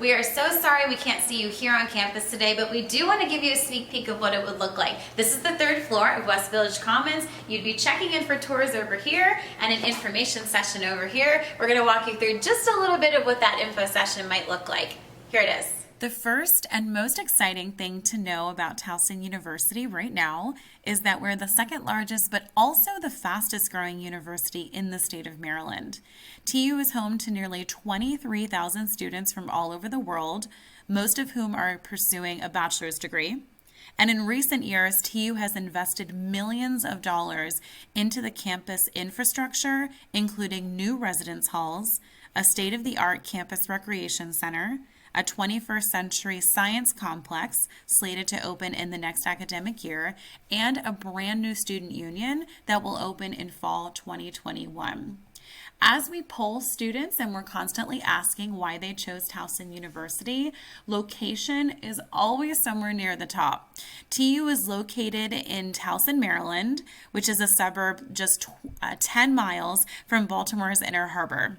We are so sorry we can't see you here on campus today, but we do want to give you a sneak peek of what it would look like. This is the third floor of West Village Commons. You'd be checking in for tours over here and an information session over here. We're going to walk you through just a little bit of what that info session might look like. Here it is. The first and most exciting thing to know about Towson University right now is that we're the second largest but also the fastest growing university in the state of Maryland. TU is home to nearly 23,000 students from all over the world, most of whom are pursuing a bachelor's degree. And in recent years, TU has invested millions of dollars into the campus infrastructure, including new residence halls, a state-of-the-art campus recreation center, a 21st century science complex slated to open in the next academic year, and a brand new student union that will open in fall 2021. As we poll students and we're constantly asking why they chose Towson University, location is always somewhere near the top. TU is located in Towson, Maryland, which is a suburb just 10 miles from Baltimore's Inner Harbor.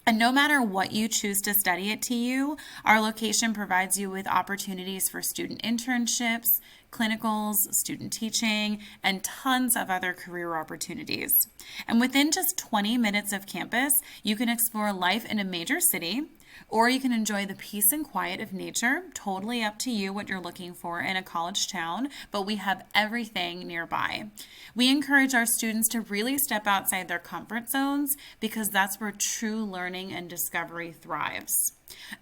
And no matter what you choose to study at TU, our location provides you with opportunities for student internships, clinicals, student teaching, and tons of other career opportunities. And within just 20 minutes of campus, you can explore life in a major city, or you can enjoy the peace and quiet of nature. Totally up to you what you're looking for in a college town, but we have everything nearby. We encourage our students to really step outside their comfort zones because that's where true learning and discovery thrives.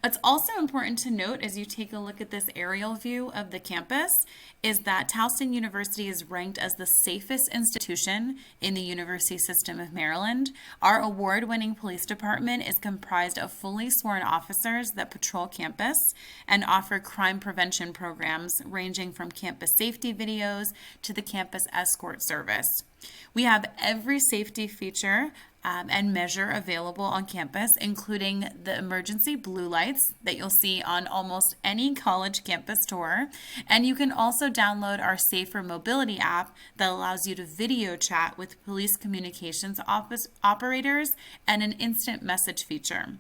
It's also important to note as you take a look at this aerial view of the campus is that Towson University is ranked as the safest institution in the University System of Maryland. Our award-winning police department is comprised of fully sworn officers that patrol campus and offer crime prevention programs ranging from campus safety videos to the campus escort service. We have every safety feature and measure available on campus, including the emergency blue lights that you'll see on almost any college campus tour. And you can also download our Safer Mobility app that allows you to video chat with police communications office operators and an instant message feature.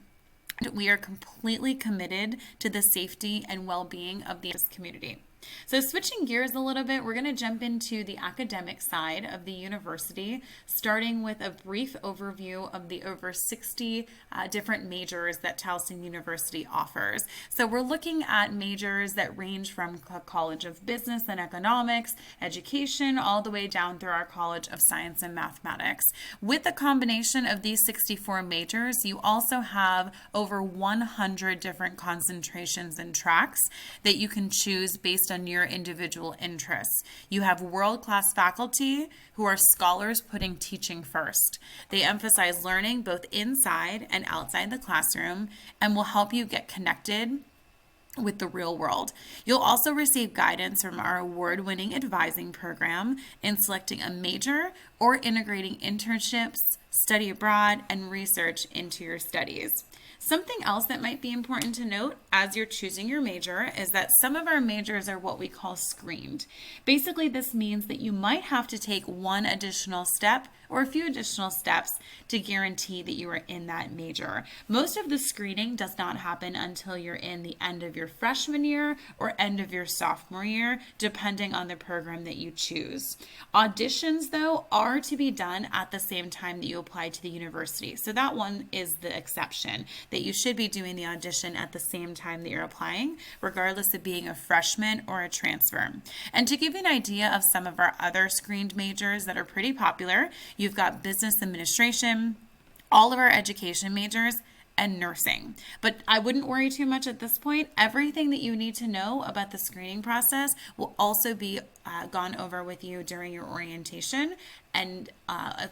We are completely committed to the safety and well-being of the community. So switching gears a little bit, we're going to jump into the academic side of the university, starting with a brief overview of the over 60 different majors that Towson University offers. So we're looking at majors that range from College of Business and Economics, Education, all the way down through our College of Science and Mathematics. With the combination of these 64 majors, you also have over 100 different concentrations and tracks that you can choose based on your individual interests. You have world-class faculty who are scholars putting teaching first. They emphasize learning both inside and outside the classroom and will help you get connected with the real world. You'll also receive guidance from our award-winning advising program in selecting a major or integrating internships, study abroad, and research into your studies. Something else that might be important to note as you're choosing your major is that some of our majors are what we call screened. Basically, this means that you might have to take one additional step or a few additional steps to guarantee that you are in that major. Most of the screening does not happen until you're in the end of your freshman year or end of your sophomore year, depending on the program that you choose. Auditions, though, are to be done at the same time that you apply to the university. So that one is the exception, that you should be doing the audition at the same time that you're applying, regardless of being a freshman or a transfer. And to give you an idea of some of our other screened majors that are pretty popular, you've got business administration, all of our education majors, and nursing. But I wouldn't worry too much at this point. Everything that you need to know about the screening process will also be gone over with you during your orientation and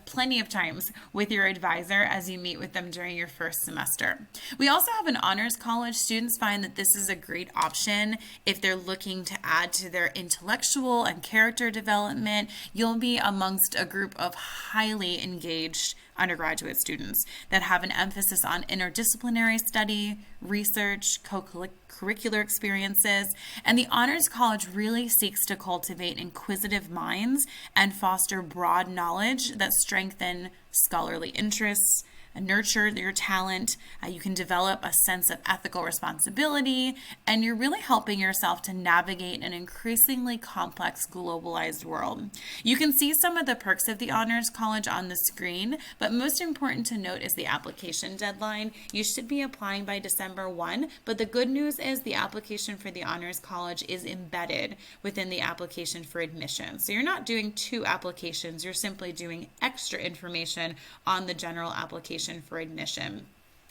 plenty of times with your advisor as you meet with them during your first semester. We also have an honors college. Students find that this is a great option if they're looking to add to their intellectual and character development. You'll be amongst a group of highly engaged undergraduate students that have an emphasis on interdisciplinary study, research, co-curricular experiences, and the Honors College really seeks to cultivate inquisitive minds and foster broad knowledge that strengthen scholarly interests, nurture your talent, you can develop a sense of ethical responsibility, and you're really helping yourself to navigate an increasingly complex globalized world. You can see some of the perks of the Honors College on the screen, but most important to note is the application deadline. You should be applying by December 1, but the good news is the application for the Honors College is embedded within the application for admission. So you're not doing two applications, you're simply doing extra information on the general application for admission.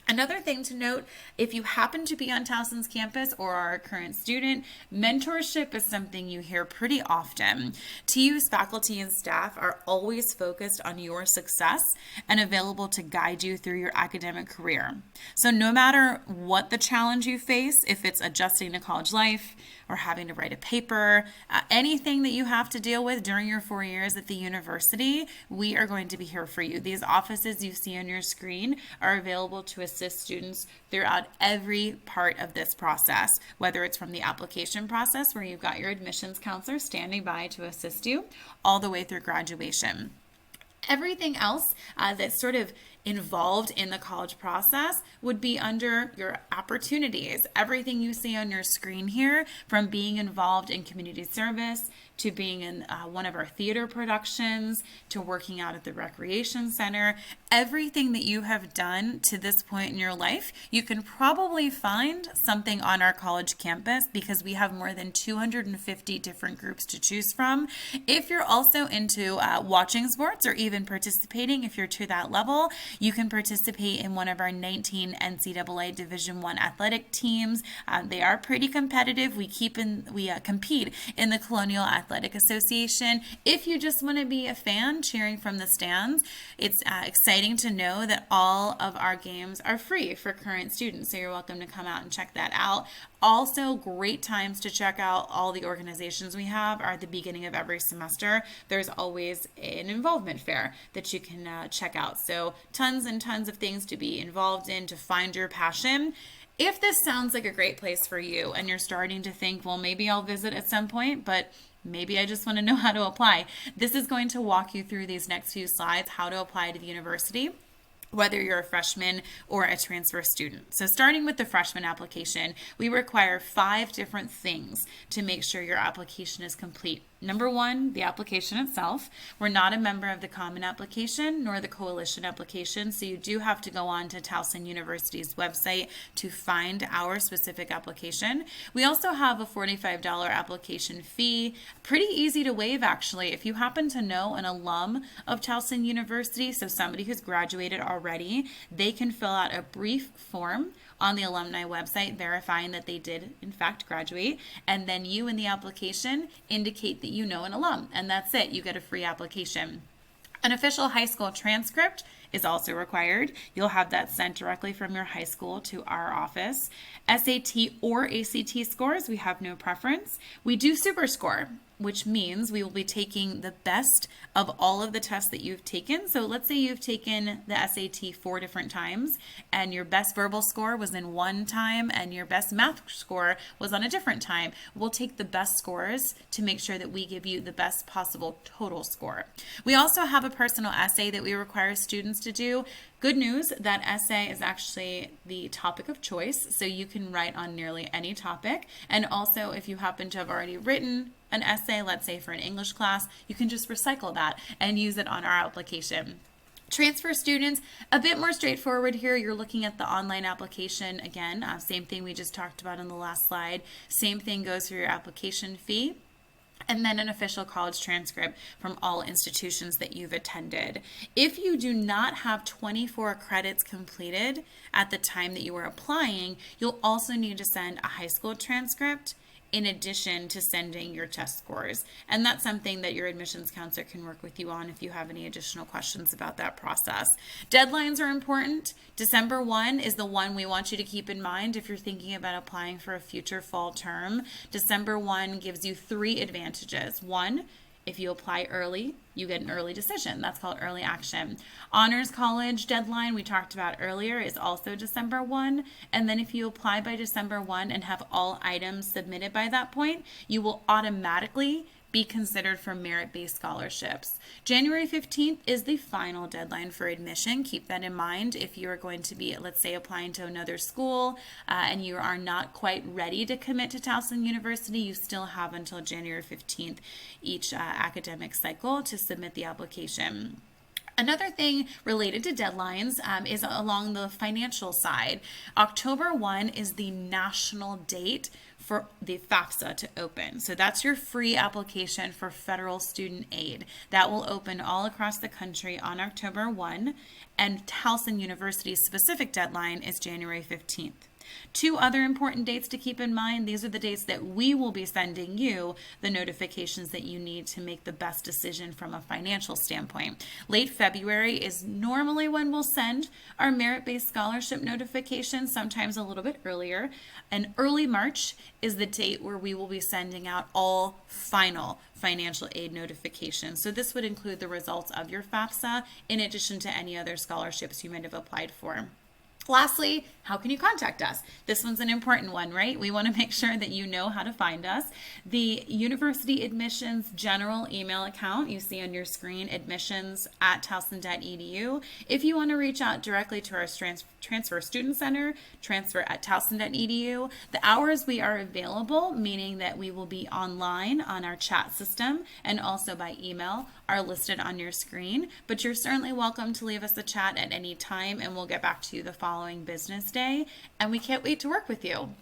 Another thing to note, if you happen to be on Towson's campus or are a current student, mentorship is something you hear pretty often. TU's faculty and staff are always focused on your success and available to guide you through your academic career. So no matter what the challenge you face, if it's adjusting to college life or having to write a paper, anything that you have to deal with during your 4 years at the university, we are going to be here for you. These offices you see on your screen are available to assist students throughout every part of this process, whether it's from the application process where you've got your admissions counselor standing by to assist you, all the way through graduation. Everything else that's sort of involved in the college process would be under your opportunities. Everything you see on your screen here, from being involved in community service to being in one of our theater productions to working out at the recreation center, everything that you have done to this point in your life, you can probably find something on our college campus because we have more than 250 different groups to choose from. If you're also into watching sports or even participating, if you're to that level, you can participate in one of our 19 NCAA Division I athletic teams. They are pretty competitive. We compete in the Colonial Athletic Association. If you just want to be a fan cheering from the stands, it's exciting to know that all of our games are free for current students. So you're welcome to come out and check that out. Also, great times to check out all the organizations we have are at the beginning of every semester. There's always an involvement fair that you can check out. So tons and tons of things to be involved in to find your passion. If this sounds like a great place for you and you're starting to think, well, maybe I'll visit at some point, but maybe I just want to know how to apply, this is going to walk you through these next few slides, how to apply to the university, whether you're a freshman or a transfer student. So starting with the freshman application, we require 5 different things to make sure your application is complete. Number 1, the application itself. We're not a member of the Common Application nor the Coalition Application, so you do have to go on to Towson University's website to find our specific application. We also have a $45 application fee. Pretty easy to waive, actually. If you happen to know an alum of Towson University, so somebody who's graduated already, they can fill out a brief form on the alumni website verifying that they did in fact graduate, and then you in the application indicate that you know an alum, and that's it. You get a free application. An official high school transcript is also required. You'll have that sent directly from your high school to our office. SAT or ACT scores, we have no preference. We do super score, which means we will be taking the best of all of the tests that you've taken. So let's say you've taken the SAT 4 different times and your best verbal score was in one time and your best math score was on a different time. We'll take the best scores to make sure that we give you the best possible total score. We also have a personal essay that we require students to do. Good news, that essay is actually the topic of choice, so you can write on nearly any topic. And also, if you happen to have already written an essay, let's say for an English class, you can just recycle that and use it on our application. Transfer students, a bit more straightforward here. You're looking at the online application again. Same thing we just talked about in the last slide. Same thing goes for your application fee. And then an official college transcript from all institutions that you've attended. If you do not have 24 credits completed at the time that you were applying, you'll also need to send a high school transcript in addition to sending your test scores. And that's something that your admissions counselor can work with you on if you have any additional questions about that process. Deadlines are important. December 1 is the one we want you to keep in mind if you're thinking about applying for a future fall term. December 1 gives you 3 advantages. 1, if you apply early, you get an early decision. That's called early action. Honors College deadline we talked about earlier is also December 1. And then if you apply by December 1 and have all items submitted by that point, you will automatically be considered for merit-based scholarships. January 15th is the final deadline for admission. Keep that in mind if you are going to be, let's say, applying to another school and you are not quite ready to commit to Towson University. You still have until January 15th each academic cycle to submit the application. Another thing related to deadlines is along the financial side. October 1 is the national date for the FAFSA to open. So that's your free application for federal student aid. That will open all across the country on October 1, and Towson University's specific deadline is January 15th. Two other important dates to keep in mind. These are the dates that we will be sending you the notifications that you need to make the best decision from a financial standpoint. Late February is normally when we'll send our merit-based scholarship notifications, sometimes a little bit earlier. And early March is the date where we will be sending out all final financial aid notifications. So this would include the results of your FAFSA in addition to any other scholarships you might have applied for. Lastly, how can you contact us? This one's an important one, right? We want to make sure that you know how to find us. The University Admissions General email account you see on your screen, admissions@towson.edu. If you want to reach out directly to our Transfer Student Center, transfer@towson.edu. The hours we are available, meaning that we will be online on our chat system and also by email, are listed on your screen. But you're certainly welcome to leave us a chat at any time and we'll get back to you the following business day, and we can't wait to work with you.